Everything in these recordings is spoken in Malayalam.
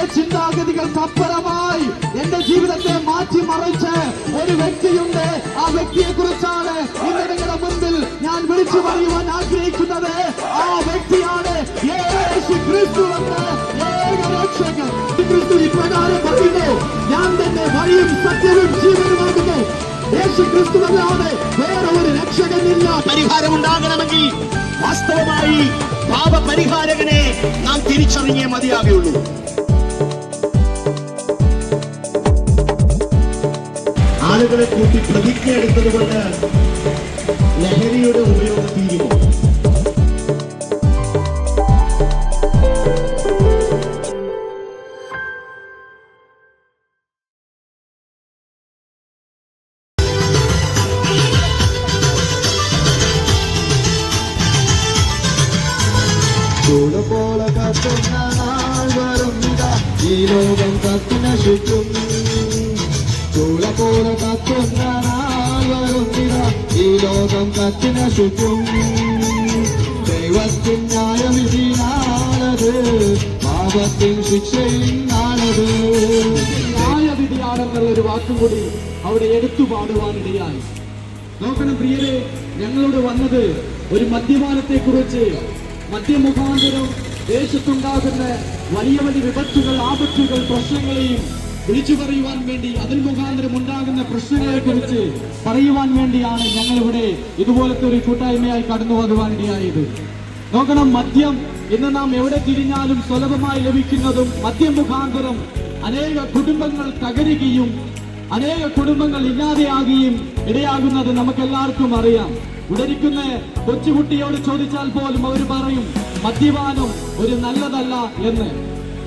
എന്റെ ചിന്താഗതികൾക്കപ്പുറമായി എന്റെ ജീവിതത്തെ മാറ്റിമറിച്ച് ഒരു വ്യക്തിയുണ്ട്. ആ വ്യക്തിയെ കുറിച്ചാണ് ഇന്ന് നിങ്ങളുടെ മുൻപിൽ ഞാൻ വിളിച്ചു പറയുവാൻ ആഗ്രഹിക്കുന്നത്. ആ വ്യക്തിയാണ് യേശു ക്രിസ്തു എന്ന ഏകരക്ഷകൻ. ക്രിസ്തു ഇപ്രകാരം പറയുന്നു, ഞാൻ തന്നെ വഴിയും സത്യവും ജീവനുമാകുന്നു. യേശു ക്രിസ്തുവല്ലാതെ വേറെ ഒരു രക്ഷകനില്ല. പരിഹാരമുണ്ടാകണമെങ്കിൽ വാസ്തവമായി പാപപരിഹാരകനെ നാം തിരിച്ചറിഞ്ഞേ മതിയാകുള്ളൂ. ആളുകളെ കൂട്ടി പ്രതിജ്ഞ എടുത്തത് കൊണ്ട് ലഹരിയുടെ ഉപയോഗം തീരുമോ? പോലെ കത്തുന്ന നാൾ വരുന്നിതാ, ഈ ലോകം കത്തിനശിക്കും. ചൂള പോലെ കത്തുന്ന നാൾ വരുന്നിതാ, ഈ ലോകം കത്തിനശിക്കും. ദൈവത്തിൻ ന്യായവിധിയാണത്, പാപത്തിൻ ശിക്ഷയും ആണത്. ന്യായവിധിയാണെന്നുള്ളൊരു വാക്കും കൂടി അവിടെ എടുത്തു പാടുവാനിടയായി. നോക്കണം പ്രിയരെ, ഞങ്ങളോട് വന്നത് ഒരു മദ്യപാനത്തെ കുറിച്ച്, മദ്യമുഖാന്തരം ദേശത്തുണ്ടാകുന്ന വലിയ വലിയ വിപത്തുകൾ, ആപത്തുകൾ, പ്രശ്നങ്ങളെയും വിളിച്ചു പറയുവാൻ വേണ്ടി, അതിൽ മുഖാന്തരം ഉണ്ടാകുന്ന പ്രശ്നങ്ങളെ കുറിച്ച് പറയുവാൻ വേണ്ടിയാണ് ഞങ്ങളിവിടെ ഇതുപോലത്തെ ഒരു കൂട്ടായ്മയായി കടന്നു വരുവാനിടയായത്. നോക്കണം, മദ്യം ഇന്ന് നാം എവിടെ തിരിഞ്ഞാലും സുലഭമായി ലഭിക്കുന്നതും മദ്യം മുഖാന്തരം അനേക കുടുംബങ്ങൾ തകരുകയും അനേക കുടുംബങ്ങൾ ഇല്ലാതെയാകുകയും ഇടയാകുന്നത് നമുക്കെല്ലാവർക്കും അറിയാം. ഉടരിക്കുന്ന കൊച്ചുകുട്ടിയോട് ചോദിച്ചാൽ പോലും അവർ പറയും മദ്യപാനം ഒരു നല്ലതല്ല എന്ന്.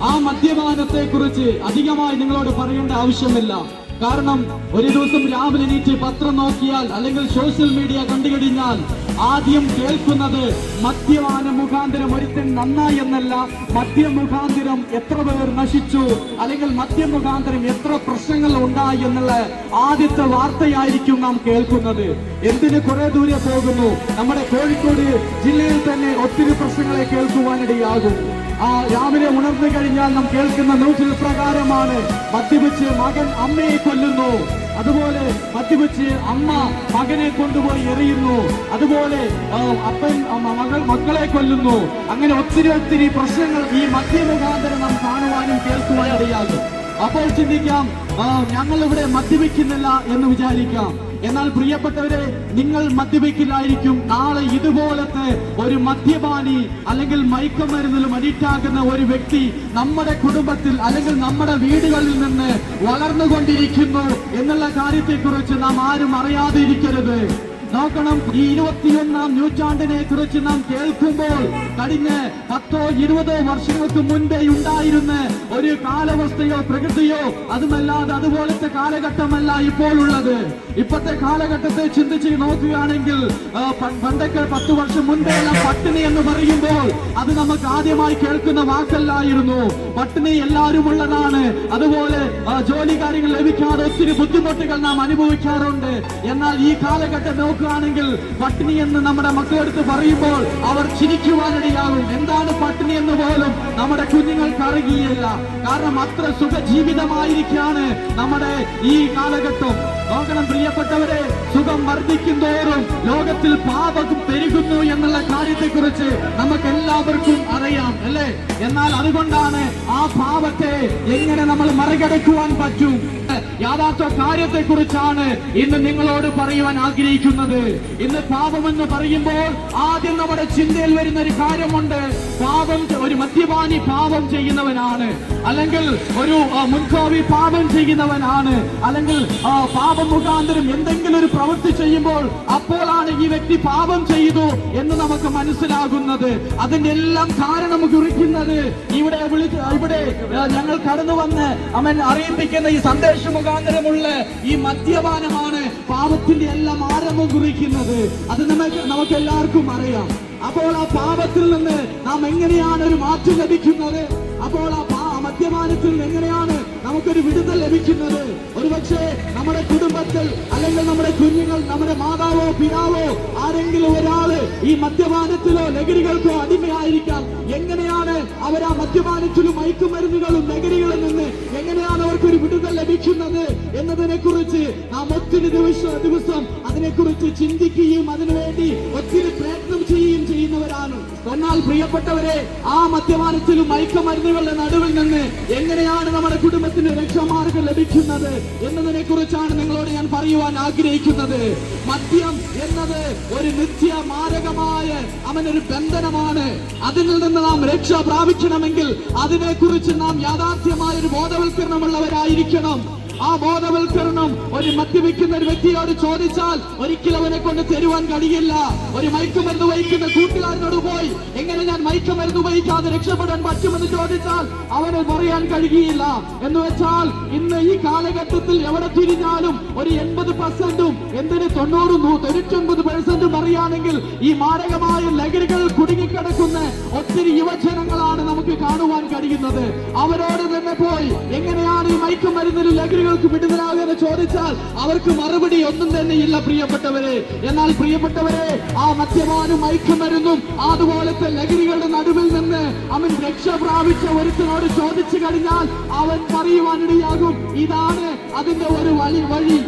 ആ മദ്യപാനത്തെ കുറിച്ച് അധികമായി നിങ്ങളോട് പറയേണ്ട ആവശ്യമില്ല. കാരണം ഒരു ദിവസം രാവിലെ എണീറ്റ് പത്രം നോക്കിയാൽ അല്ലെങ്കിൽ സോഷ്യൽ മീഡിയ കണ്ടുകഴിഞ്ഞാൽ ആദ്യം കേൾക്കുന്നത് മദ്യപാന മുഖാന്തരം ഒരുത്തൻ നന്നായി എന്നല്ല, മദ്യമുഖാന്തരം എത്ര പേർ നശിച്ചു, അല്ലെങ്കിൽ മദ്യമുഖാന്തരം എത്ര പ്രശ്നങ്ങൾ ഉണ്ടായി എന്നുള്ള ആദ്യത്തെ വാർത്തയായിരിക്കും നാം കേൾക്കുന്നത്. എന്തിന് കുറെ ദൂരെ പോകുന്നു, നമ്മുടെ കോഴിക്കോട് ജില്ലയിൽ തന്നെ ഒത്തിരി പ്രശ്നങ്ങളെ കേൾക്കുവാനിടയാകും. രാവിലെ ഉണർന്നു കഴിഞ്ഞാൽ നാം കേൾക്കുന്ന ന്യൂസിൽ പ്രകാരമാണ് മദ്യപിച്ച് മകൻ അമ്മയെ കൊല്ലുന്നു, അതുപോലെ മദ്യപിച്ച് അമ്മ മകനെ കൊണ്ടുപോയി എറിയുന്നു, അതുപോലെ അപ്പൻ മക്കളെ കൊല്ലുന്നു. അങ്ങനെ ഒത്തിരി പ്രശ്നങ്ങൾ ഈ മദ്യമുഖാന്തരം നാം കാണുവാനും കേൾക്കുവാനും ഇടയാകും. അപ്പോൾ ചിന്തിക്കാം, ഞങ്ങൾ ഇവിടെ മദ്യപിക്കുന്നില്ല എന്ന് വിചാരിക്കാം. എന്നാൽ പ്രിയപ്പെട്ടവരെ, നിങ്ങൾ മദ്യപിക്കില്ലായിരിക്കും. നാളെ ഇതുപോലത്തെ ഒരു മദ്യപാനി അല്ലെങ്കിൽ മയക്കുമരുന്നിലും അഡിക്റ്റാകുന്ന ഒരു വ്യക്തി നമ്മുടെ കുടുംബത്തിൽ അല്ലെങ്കിൽ നമ്മുടെ വീടുകളിൽ നിന്ന് വളർന്നുകൊണ്ടിരിക്കുന്നു എന്നുള്ള കാര്യത്തെക്കുറിച്ച് നാം ആരും അറിയാതെ ഇരിക്കരുത്. നോക്കണം, ഈ 21ാം നൂറ്റാണ്ടിനെ കുറിച്ച് നാം കേൾക്കുമ്പോൾ കഴിഞ്ഞ 10-20 വർഷങ്ങൾക്ക് മുൻപേ ഉണ്ടായിരുന്ന ഒരു കാലാവസ്ഥയോ പ്രകൃതിയോ അതുമല്ലാതെ അതുപോലത്തെ കാലഘട്ടമല്ല ഇപ്പോൾ ഉള്ളത്. ഇപ്പോഴത്തെ കാലഘട്ടത്തെ ചിന്തിച്ച് നോക്കുകയാണെങ്കിൽ പണ്ടൊക്കെ 10 വർഷം മുൻപേ പട്ടിണി എന്ന് പറയുമ്പോൾ അത് നമുക്ക് ആദ്യമായി കേൾക്കുന്ന വാക്കല്ലായിരുന്നു. പട്ടിണി എല്ലാവരും ഉള്ളതാണ്. അതുപോലെ ജോലി കാര്യങ്ങൾ ലഭിക്കാതെ ഒത്തിരി ബുദ്ധിമുട്ടുകൾ നാം അനുഭവിക്കാറുണ്ട്. എന്നാൽ ഈ കാലഘട്ടം നോക്കുകയാണെങ്കിൽ പട്ടിണി എന്ന് നമ്മുടെ മക്കളെടുത്ത് പറയുമ്പോൾ അവർ ചിരിക്കുവാനിടയാകും. എന്താണ് പട്ടിണി എന്ന് പോലും നമ്മുടെ കുഞ്ഞുങ്ങൾക്ക് അറിയുകയില്ല. കാരണം അത്ര സുഖജീവിതമായിരിക്കാണ് നമ്മുടെ ഈ കാലഘട്ടം. നോക്കണം പ്രിയപ്പെട്ടവരെ, സുഖം വർദ്ധിക്കും തോറും ലോകത്തിൽ പാപം പെരുകുന്നു എന്നുള്ള കാര്യത്തെക്കുറിച്ച് നമുക്ക് എല്ലാവർക്കും അറിയാം, അല്ലേ? എന്നാൽ അതുകൊണ്ടാണ് ആ പാപത്തെ എങ്ങനെ നമ്മൾ മറികടക്കുവാൻ പറ്റും യാഥാർത്ഥ കാര്യത്തെക്കുറിച്ചാണ് ഇന്ന് നിങ്ങളോട് പറയുവാൻ ആഗ്രഹിക്കുന്നത്. ഇന്ന് പാപമെന്ന് പറയുമ്പോൾ ആദ്യം നമ്മുടെ ചിന്തയിൽ വരുന്ന ഒരു കാര്യമുണ്ട്. പാപം, ഒരു മദ്യപാനി പാപം ചെയ്യുന്നവനാണ്, അല്ലെങ്കിൽ ഒരു മുൻകോപി പാപം ചെയ്യുന്നവനാണ്, അല്ലെങ്കിൽ പാപം മുഖാന്തരം എന്തെങ്കിലും ഒരു പ്രവൃത്തി ചെയ്യുമ്പോൾ അപ്പോഴാണ് ഈ വ്യക്തി പാപം ചെയ്തു എന്ന് നമുക്ക് മനസ്സിലാകുന്നത്. അതിന്റെ എല്ലാം കാരണം കുറിക്കുന്നത് ഇവിടെ ഞങ്ങൾ കടന്നു വന്ന് അവൻ അറിയിപ്പിക്കുന്ന ഈ സന്ദേശം മുഖാന്തരമുള്ള ഈ മദ്യപാനമാണ് പാപത്തിന്റെ എല്ലാം ആരംഭം കുറിക്കുന്നത്. അത് നമുക്ക് എല്ലാവർക്കും അറിയാം. അപ്പോൾ ആ പാപത്തിൽ നിന്ന് നാം എങ്ങനെയാണ് ഒരു മാറ്റം ലഭിക്കുന്നത്? അപ്പോൾ ആ മദ്യപാനത്തിൽ നിന്ന് എങ്ങനെയാണ് നമുക്കൊരു വിടുതൽ ലഭിക്കുന്നത്? ഒരുപക്ഷെ നമ്മുടെ കുടുംബത്തിൽ അല്ലെങ്കിൽ നമ്മുടെ കുഞ്ഞുങ്ങൾ, നമ്മുടെ മാതാവോ പിതാവോ ആരെങ്കിലും ഒരാള് ഈ മദ്യപാനത്തിലോ ലഹരികൾക്കോ അടിമയായിരിക്കാം. എങ്ങനെയാണ് അവർ ആ മദ്യപാനത്തിലും മയക്കുമരുന്നുകളും ലഹരികളും നാം ഒത്തിരി ദിവസം അതിനെക്കുറിച്ച് ചിന്തിക്കുകയും അതിനുവേണ്ടി ഒത്തിരി പ്രയത്നം ചെയ്യുകയും ചെയ്യുന്നവരാണ്. എന്നാൽ പ്രിയപ്പെട്ടവരെ, ആ മദ്യപാനത്തിലും മയക്കുമരുന്നുകളുടെ നടുവിൽ നിന്ന് എങ്ങനെയാണ് നമ്മുടെ കുടുംബത്തിന് രക്ഷാമാർഗം ലഭിക്കുന്നത് എന്നതിനെ കുറിച്ചാണ് നിങ്ങളോട് ഞാൻ പറയുവാൻ ആഗ്രഹിക്കുന്നത്. മദ്യം എന്നത് ഒരു നിത്യ മാരകമായ അവനൊരു ബന്ധനമാണ്. അതിൽ നിന്ന് നാം രക്ഷ പ്രാപിക്കണമെങ്കിൽ അതിനെക്കുറിച്ച് നാം യാഥാർത്ഥ്യമായ ഒരു ബോധവൽക്കരണമുള്ളവരായിരിക്കണം. ആ ബോധവൽക്കരണം ഒരു മദ്യപിക്കുന്ന ഒരു വ്യക്തിയോട് ചോദിച്ചാൽ ഒരിക്കലും അവനെ കൊണ്ട് തരുവാൻ കഴിയില്ല. ഒരു മയക്കുമരുന്ന് ഉപയോഗിക്കുന്ന കൂട്ടുകാരനോട് പോയി എങ്ങനെ ഞാൻ മയക്കുമരുന്ന് ഉപയോഗിക്കാതെ രക്ഷപ്പെടാൻ പറ്റുമെന്ന് ചോദിച്ചാൽ അവന് പറയാൻ കഴിയില്ല. എന്ന് വെച്ചാൽ ഇന്ന് ഈ കാലഘട്ടത്തിൽ എവിടെ തിരിഞ്ഞാലും ഒരു 80%, എന്തിന് 99% അറിയാണെങ്കിൽ ഈ മാരകമായ ലഹരികൾ കുടുങ്ങിക്കിടക്കുന്ന ഒത്തിരി യുവജനങ്ങളാണ് നമുക്ക് കാണുവാൻ കഴിയുന്നത്. അവരോട് തന്നെ പോയി എങ്ങനെയാണ് ഈ മയക്കുമരുന്നിലും ലഹരികൾക്ക് വിടുതലാകുമെന്ന് ചോദിച്ചാൽ അവർക്ക് മറുപടി ഒന്നും തന്നെ ഇല്ല പ്രിയപ്പെട്ടവരെ. എന്നാൽ പ്രിയപ്പെട്ടവരെ, ആ മദ്യപാനും മയക്കുമരുന്നും അതുപോലത്തെ ലഹരികളുടെ നടുവിൽ നിന്ന് അവൻ രക്ഷ പ്രാപിച്ച ഒരുത്തനോട് ചോദിച്ചു കഴിഞ്ഞാൽ അവൻ പറയുവാനിടയാകും, ഇതാണ് അതിന്റെ ഒരു വഴി.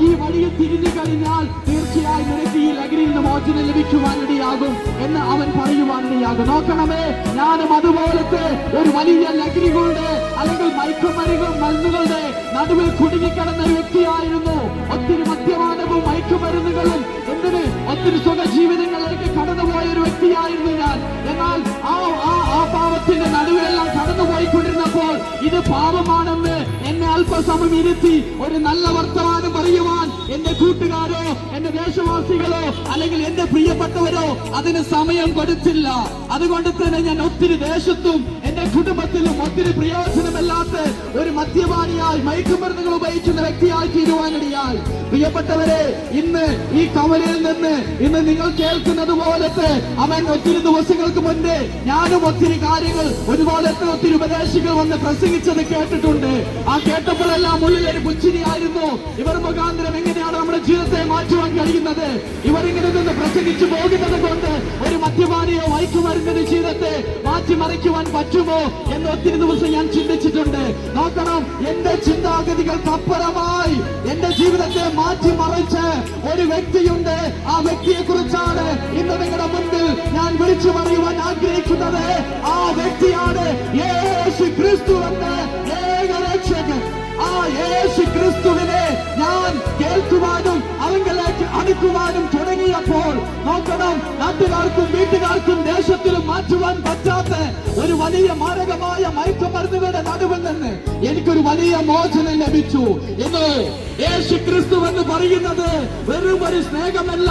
ഈ വഴിയിൽ തിരിഞ്ഞു കഴിഞ്ഞാൽ തീർച്ചയായും നിനക്ക് ഈ ലഹരിയിൽ നിന്ന് മോചനം ലഭിക്കുവാനിടയാകും എന്ന് അവൻ പറയുവാനിടയാകും. നോക്കണമേ, ഞാനും അതുപോലത്തെ ഒരു വലിയ ലഹരികളുടെ അല്ലെങ്കിൽ മയക്കുമരുന്നുകളുടെ നടുവിൽ കുടുങ്ങിക്കിടന്ന ഒരു വ്യക്തിയായിരുന്നു. ഒത്തിരി മദ്യപാനവും മയക്കുമരുന്നുകളും എന്തിന് ഒത്തിരി സുഖജീവിതങ്ങളിലേക്ക് കടന്നുപോയ ഒരു വ്യക്തിയായിരുന്നു ഞാൻ. എന്നാൽ ആ പാപത്തിന്റെ നടുവിലെല്ലാം കടന്നുപോയിക്കൊണ്ടിരുന്നപ്പോൾ ഇത് പാപമാണെന്ന് എന്നെ അല്പസമയം ഇരുത്തി ഒരു നല്ല വർത്തമാനം പറയുവാൻ എന്റെ കൂട്ടുകാരോ എന്റെ ദേശവാസികളോ അല്ലെങ്കിൽ എന്റെ പ്രിയപ്പെട്ടവരോ അതിന് സമയം കൊടുത്തില്ല. അതുകൊണ്ട് തന്നെ ഞാൻ ഒത്തിരി ദേശത്തും എന്റെ കുടുംബത്തിലും ഒത്തിരി പ്രയോജനമില്ലാത്ത ഒരു മദ്യപാനിയായി മയക്കുമരുന്നുകൾ ഉപയോഗിക്കുന്ന വ്യക്തിയായി തീരുവാനിടയായി. പ്രിയപ്പെട്ടവരെ, ഇന്ന് ഈ കവലയിൽ നിന്ന് ഇന്ന് നിങ്ങൾ കേൾക്കുന്നത് പോലത്തെ അവൻ ഒത്തിരി ദിവസങ്ങൾക്ക് മുൻപേ ഞാനും ഒത്തിരി കാര്യങ്ങൾ ഒരുപോലത്തെ ഒത്തിരി ഉപദേശികൾ വന്ന് പ്രസംഗിച്ചത് കേട്ടിട്ടുണ്ട്. ആ കേട്ടപ്പോഴെല്ലാം ഉള്ളിലൊരു പുച്ചിരിയായിരുന്നു. ഇവർ മുഖാന്തരം എങ്ങനെയാണ് നമ്മുടെ ജീവിതത്തെ മാറ്റുവാൻ കഴിയുന്നത്? ഇവരിങ്ങനെ നിന്ന് പ്രസംഗിച്ചു പോകുന്നത് കൊണ്ട് ഒരു മദ്യപാനിയോ മയക്കുമരുന്നിന്റെ ജീവിതത്തെ മാറ്റിമറിക്കുവാൻ പറ്റുമോ എന്ന് ഒത്തിരി ദിവസം ഞാൻ ചിന്തിച്ചിട്ടുണ്ട്. നോക്കണം, എന്റെ ചിന്താഗതികൾക്കപ്പുറമായി എന്റെ ജീവിതത്തെ മാറ്റിമറിച്ച് ഒരു വ്യക്തിയുണ്ട്. ആ വ്യക്തിയെ കുറിച്ചാണ് ഇന്ന് നിങ്ങളുടെ മുൻപിൽ ഞാൻ വിളിച്ചു പറയുവാൻ ആഗ്രഹിക്കുന്നത്. ആ വ്യക്തിയാണ് യേശു ക്രിസ്തു എന്ന ഏകരക്ഷകൻ. ആ യേശു ക്രിസ്തുവിനെ ഞാൻ കേൾക്കുവാനും അവങ്കിലേക്ക് അടുക്കുവാനും തുടങ്ങിയപ്പോൾ നോക്കണം, നാട്ടുകാർക്കും വീട്ടുകാർക്കും ദേശത്തിലും മാറ്റുവാൻ പറ്റാത്ത ഒരു വലിയ മാരകമായ മയക്കുമരുന്നുകളുടെ നടുവിൽ നിന്ന് എനിക്കൊരു വലിയ മോചനം ലഭിച്ചു. ഇന്ന് യേശു ക്രിസ്തു എന്ന് പറയുന്നത് വെറും ഒരു സ്നേഹമല്ല,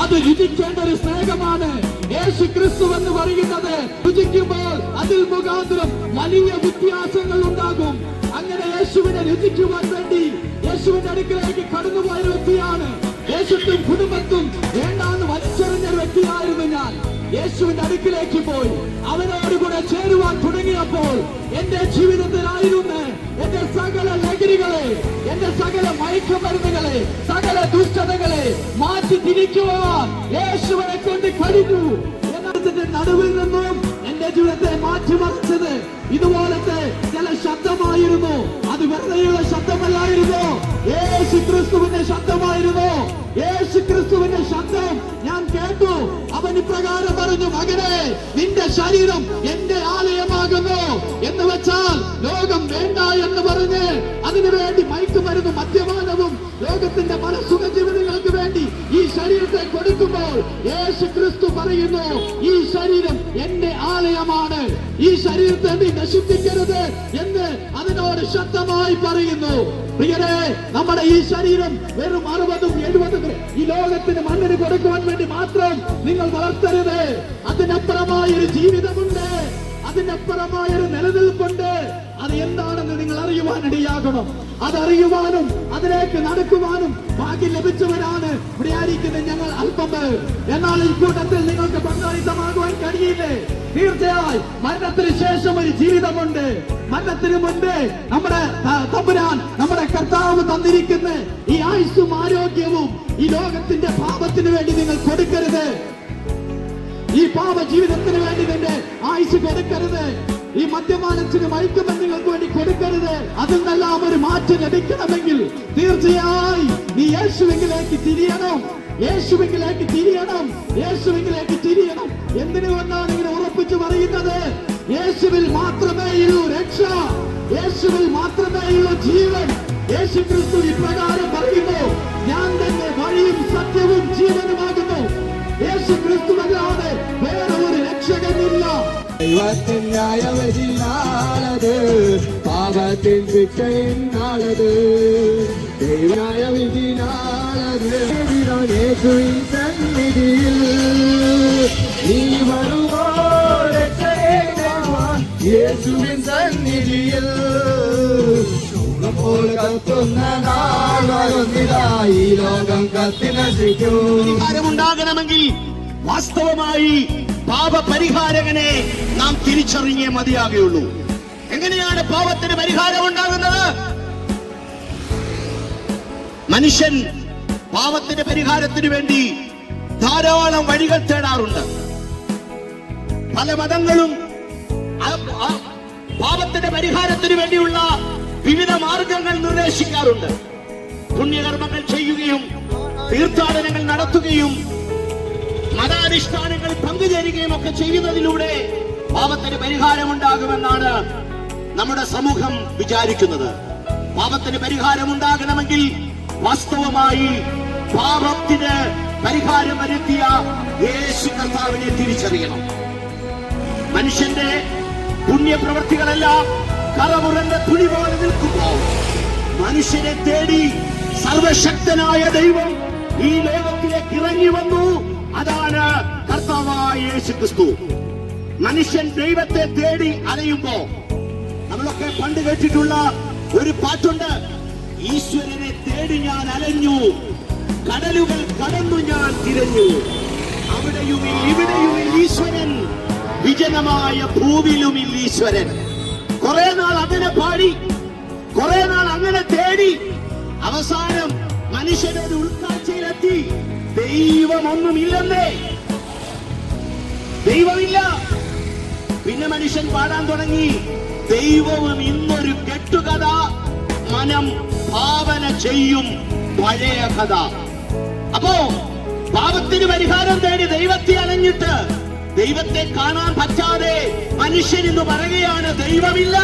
അത് രുചിക്കേണ്ട ഒരു സ്നേഹമാണ്. യേശു ക്രിസ്തു എന്ന് പറയുന്നത് രുചിക്കുമ്പോൾ അതിൽ മുഖാന്തരം വലിയ വ്യത്യാസങ്ങൾ ഉണ്ടാകും. അങ്ങനെ യേശുവിനെ രുചിക്കുവാൻ വേണ്ടി യേശുവിന്റെ അടുക്കലേക്ക് കടന്നുപോയ വ്യക്തിയാണ്. യേശുത്തും കുടുംബത്തും വേണ്ടാന്ന് വലിച്ചെറിഞ്ഞ വ്യക്തിയായിരുന്നു ഞാൻ. യേശുവിന്റെ അടുക്കിലേക്ക് പോയി അവനോടുകൂടെ ചേരുവാൻ തുടങ്ങിയപ്പോൾ എന്റെ ജീവിതത്തിലായിരുന്ന എന്റെ സകല ലഹരികളെ, എന്റെ സകല മയക്കുമരുന്നുകളെ, സകല ദുഷ്ടതകളെ മാറ്റി തിരിക്കുവാൻ യേശുവിനെ കൊണ്ട് കഴിഞ്ഞു. എന്നതിന്റെ നടുവിൽ നിന്നും എന്റെ ജീവിതത്തെ മാറ്റിമറിച്ചത് ഇതുപോലത്തെ ചില ശബ്ദമായിരുന്നു. അത് വെറുതെയുള്ള ശബ്ദമല്ലായിരുന്നു, യേശു ക്രിസ്തുവിന്റെ ശബ്ദമായിരുന്നു. യേശു ക്രിസ്തുവിന്റെ ശബ്ദം ഞാൻ കേട്ടു. അവൻ ഇപ്രകാരം പറഞ്ഞു, മകനെ, നിന്റെ ശരീരം എന്റെ ആലയമാകുന്നു. എന്ന് വെച്ചാൽ ലോകം വേണ്ട എന്ന് പറഞ്ഞ് അതിനുവേണ്ടി മയക്കുമരുന്നും മദ്യപാനവും ലോകത്തിന്റെ പല സുഖജീവിതങ്ങൾക്ക് വേണ്ടി ഈ ശരീരത്തെ കൊടുക്കുമ്പോൾ യേശു ക്രിസ്തു പറയുന്നു, ഈ ശരീരം എന്റെ ആലയമാണ്, ഈ ശരീരത്തെ നീ നശിപ്പിക്കരുത് എന്ന് അതിനോട് ശക്തമായി പറയുന്നു. പ്രിയരെ, നമ്മുടെ ഈ ശരീരം വെറും 60ഉം 70ഉം ഈ ലോകത്തിന് മണ്ണിന് കൊടുക്കുവാൻ വേണ്ടി മാത്രം നിങ്ങൾ വളർത്തരുത്. അതിനപ്പുറമായ ഒരു ജീവിതമുണ്ട്, അതിനപ്പുറമായ ഒരു നിലനിൽപ്പുണ്ട്. അത് എന്താണെന്ന് നിങ്ങൾ അറിയുവാനിടയാകണം. അതറിയുവാനും അതിലേക്ക് നടക്കുവാനും ഭാഗ്യം ലഭിച്ചവരാണ് ഇവിടെ ആയിരിക്കുന്ന ഞങ്ങൾ അല്പം പേർ. എന്നാൽ ഈ കൂട്ടത്തിൽ നിങ്ങൾക്ക് പങ്കാളിത്തമാകുവാൻ കഴിയില്ലേ? തീർച്ചയായും മരണത്തിന് ശേഷം ഒരു ജീവിതമുണ്ട്. മരണത്തിന് മുൻപ് നമ്മുടെ തമ്പുരാൻ, നമ്മുടെ കർത്താവ് തന്നിരിക്കുന്ന ഈ ആയുസ്സും ആരോഗ്യവും ഈ ലോകത്തിന്റെ പാപത്തിന് വേണ്ടി നിങ്ങൾ കൊടുക്കരുത്. ഈ പാപ ജീവിതത്തിന് വേണ്ടി നിന്റെ ആയുസ് കൊടുക്കരുത്. ഈ മദ്യപാനത്തിന് മയക്കുമരുന്നുകൾക്ക് വേണ്ടി കൊടുക്കരുത്. അതിൽ നിന്നെല്ലാം ഒരു മാറ്റം ലഭിക്കണമെങ്കിൽ തീർച്ചയായി നീ യേശുവിലേക്ക് തിരിയണം, യേശുവിലേക്ക് തിരിയണം, യേശുവിലേക്ക് തിരിയണം. എന്തിനു കൊണ്ടാണ് ഇങ്ങനെ ഉറപ്പിച്ചു പറയുന്നത്? യേശുവിൽ മാത്രമേയുള്ളൂ രക്ഷ, യേശുവിൽ മാത്രമേയുള്ളൂ ജീവൻ. യേശു ക്രിസ്തു ഇപ്രകാരം പറയുന്നു, ഞാൻ തന്നെ വഴിയും സത്യവും ജീവനുമാകുന്നു. യേശു ക്രിസ്തുവല്ലാതെ വേറെ ഒരു രക്ഷകനില്ല. ദൈവത്തിൻ ന്യായവിധിനാളത്, പാപത്തിൻ ശിക്ഷയിനാളത്. ന്യായവിധിനാളത് യേശുവിൻ സന്നിധിയിൽ നീ വരുമോ രക്ഷകനെ, യേശുവിൻ സന്നിധിയിൽ ഈ ലോകം കത്തി നശിക്കും. പരിഹാരമുണ്ടാകണമെങ്കിൽ വാസ്തവമായി പാപപരിഹാരകനെ നാം തിരിച്ചറിഞ്ഞേ മതിയാകുള്ളൂ. എങ്ങനെയാണ് പാപത്തിന് പരിഹാരം ഉണ്ടാകുന്നത്? മനുഷ്യൻ പാപത്തിന്റെ പരിഹാരത്തിന് വേണ്ടി ധാരാളം വഴികൾ തേടാറുണ്ട്. പല മതങ്ങളും പാപത്തിന്റെ പരിഹാരത്തിന് വേണ്ടിയുള്ള വിവിധ മാർഗങ്ങൾ നിർദ്ദേശിക്കാറുണ്ട്. പുണ്യകർമ്മങ്ങൾ ചെയ്യുകയും തീർത്ഥാടനങ്ങൾ നടത്തുകയും മതാനുഷ്ഠാനങ്ങൾ പങ്കുചേരുകയും ഒക്കെ ചെയ്യുന്നതിലൂടെ പാപത്തിന് പരിഹാരമുണ്ടാകുമെന്നാണ് നമ്മുടെ സമൂഹം വിചാരിക്കുന്നത്. പാപത്തിന് പരിഹാരമുണ്ടാകണമെങ്കിൽ വാസ്തവമായി പാപത്തിന് പരിഹാരം വരുത്തിയ യേശു കർത്താവിനെ തിരിച്ചറിയണം. മനുഷ്യന്റെ പുണ്യപ്രവൃത്തികളെല്ലാം കറമുറന്റെ തുണി പോലെ നിൽക്കുമ്പോൾ മനുഷ്യനെ തേടി സർവശക്തനായ ദൈവം ഈ ലോകത്തിലേക്ക് ഇറങ്ങി വന്നു. അതാണ് കർത്താവായ യേശു ക്രിസ്തു. മനുഷ്യൻ ദൈവത്തെ തേടി അലയുമ്പോ, നമ്മളൊക്കെ പണ്ട് കേട്ടിട്ടുള്ള ഒരു പാട്ടുണ്ട്, ഈശ്വരനെ തേടി ഞാൻ അലഞ്ഞു, കടലുകൾ കടന്നു ഞാൻ തിരഞ്ഞു, അവിടെയുമിൽ ഇവിടെയുമിൽ ഈശ്വരൻ, വിജനമായ ഭൂവിലുമിൽ ഈശ്വരൻ. കുറെ നാൾ അങ്ങനെ പാടി, കുറെ നാൾ അങ്ങനെ തേടി, അവസാനം മനുഷ്യനൊരു ഉൾക്കാഴ്ചയിലെത്തി, ദൈവമൊന്നുമില്ലെന്നേ, ദൈവമില്ല. പിന്നെ മനുഷ്യൻ പാടാൻ തുടങ്ങി, ദൈവവും ഇന്നൊരു കെട്ടുകഥ, മനം ഭാവന ചെയ്യും പഴയ കഥ. അപ്പോ പാപത്തിന് പരിഹാരം തേടി ദൈവത്തെ അലഞ്ഞിട്ട് ദൈവത്തെ കാണാൻ പറ്റാതെ മനുഷ്യൻ ഇന്ന് പറയുകയാണ് ദൈവമില്ല.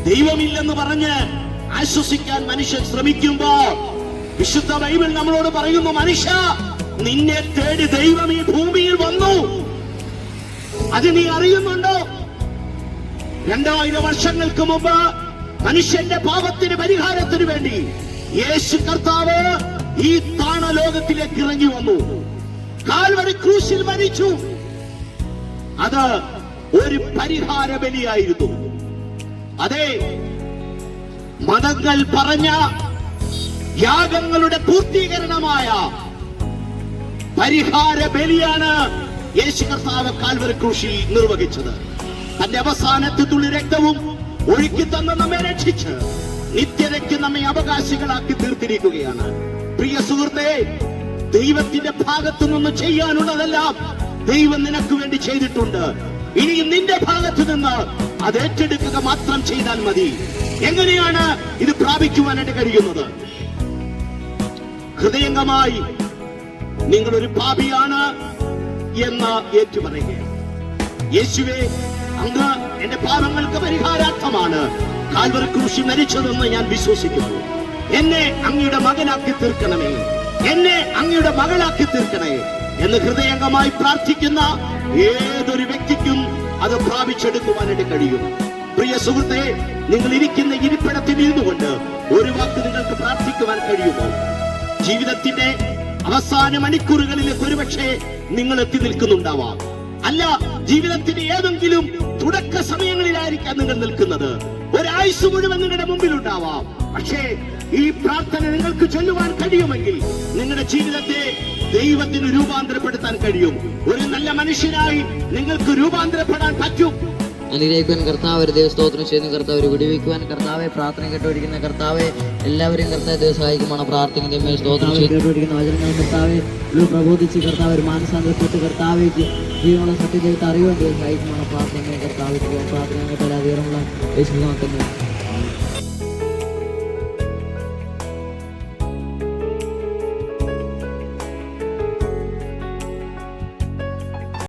ദൈവമില്ലെന്ന് പറഞ്ഞ് ആശ്വസിക്കാൻ മനുഷ്യൻ ശ്രമിക്കുമ്പോ വിശുദ്ധ ബൈബിൾ നമ്മളോട് പറയുന്നു, മനുഷ്യ, നിന്നെ തേടി ദൈവം ഈ ഭൂമിയിൽ വന്നു. അത് നീ അറിയുന്നുണ്ടോ? 2000 വർഷങ്ങൾക്ക് മുമ്പ് മനുഷ്യന്റെ പാപത്തിന് പരിഹാരത്തിന് വേണ്ടി യേശു കർത്താവ് ഈ താണലോകത്തിലേക്ക് ഇറങ്ങി വന്നു. കാൽവരി ക്രൂശിൽ മരിച്ചു. അത് ഒരു പരിഹാര ബലിയായിരുന്നു. അതെ, മതങ്ങൾ പറഞ്ഞ യാഗങ്ങളുടെ പൂർത്തീകരണമായ പരിഹാര ബലിയാണ് യേശു കർത്താവ് കാൽവരി ക്രൂശിൽ നിർവഹിച്ചത്. തന്റെ അവസാനത്തെ തുള്ളി രക്തവും ഒഴുക്കി തന്ന നമ്മെ രക്ഷിച്ച് നിത്യതയ്ക്ക് നമ്മെ അവകാശികളാക്കി തീർത്തിരിക്കുകയാണ്. പ്രിയ സുഹൃത്തെ, ദൈവത്തിന്റെ ഭാഗത്തു നിന്ന് ചെയ്യാനുള്ളതെല്ലാം ദൈവം നിനക്ക് വേണ്ടി ചെയ്തിട്ടുണ്ട്. ഇനിയും നിന്റെ ഭാഗത്തു നിന്ന് അത് ഏറ്റെടുക്കുക മാത്രം ചെയ്താൽ മതി. എങ്ങനെയാണ് ഇത് പ്രാപിക്കുവാനായിട്ട് കഴിയുന്നത്? ഹൃദയംഗമായി നിങ്ങളൊരു പാപിയാണ് എന്ന് ഏറ്റുപറയുകയാണ്. യേശുവേ, അങ്ങ് എന്റെ പാപങ്ങൾക്ക് പരിഹാരാർത്ഥമാണ് കാൽവരി ക്രൂശിൽ മരിച്ചതെന്ന് ഞാൻ വിശ്വസിക്കുന്നു. എന്നെ അങ്ങയുടെ മകനാക്കി തീർക്കണമേ, എന്നെ അങ്ങയുടെ മകളാക്കി തീർക്കണേ എന്ന് ഹൃദയംഗമായി പ്രാർത്ഥിക്കുന്ന ഏതൊരു വ്യക്തിക്കും അത് പ്രാപിച്ചെടുക്കുവാനായിട്ട് കഴിയും. പ്രിയ സുഹൃത്തെ, നിങ്ങൾ ഇരിക്കുന്ന ഇരിപ്പിടത്തിൽ ഇരുന്നുകൊണ്ട് ഒരു വാക്ക് നിങ്ങൾക്ക് പ്രാർത്ഥിക്കുവാൻ കഴിയുമോ? ജീവിതത്തിന്റെ അവസാന മണിക്കൂറുകളിലേക്ക് ഒരുപക്ഷെ നിങ്ങൾ എത്തി നിൽക്കുന്നുണ്ടാവാം. അല്ല, ജീവിതത്തിന്റെ ഏതെങ്കിലും തുടക്ക സമയങ്ങളിലായിരിക്കാം നിങ്ങൾ നിൽക്കുന്നത്. ഒരായുസ് മുഴുവൻ നിങ്ങളുടെ മുമ്പിലുണ്ടാവാം. പക്ഷേ ഈ പ്രാർത്ഥന നിങ്ങൾക്ക് ചൊല്ലുവാൻ കഴിയുമെങ്കിൽ നിങ്ങളുടെ ജീവിതത്തെ ദൈവത്തിന് രൂപാന്തരപ്പെടുത്താൻ കഴിയും. ഒരു നല്ല മനുഷ്യനായി നിങ്ങൾക്ക് രൂപാന്തരപ്പെടാൻ പറ്റും. അനുഗ്രഹിക്കുവാൻ കർത്താവ് ഒരു ദൈവസ്തോത്രം ചെയ്യുന്ന കർത്താവ് ഒരു വിടുവിക്കുവാൻ കർത്താവെ പ്രാർത്ഥന കേട്ടുപിടിക്കുന്ന കർത്താവെ എല്ലാവരെയും കർത്താവ് ദൈവം സഹായിക്കുമാണ് പ്രാർത്ഥിക്കുന്ന സ്തോത്രം കേട്ടുപിടിക്കുന്ന വചനങ്ങൾ കർത്താവെ പ്രബോധിച്ച് കർത്താവ് ഒരു മാനസാന്തരപ്പെട്ട് കർത്താവെ ജീവനുള്ള സത്യദൈവത്തെ അറിയുവാൻ ദൈവം സഹായിക്കുമാണ് പ്രാർത്ഥന കർത്താവ് പ്രാർത്ഥന കേട്ടാൽ അധികമുള്ള യേശു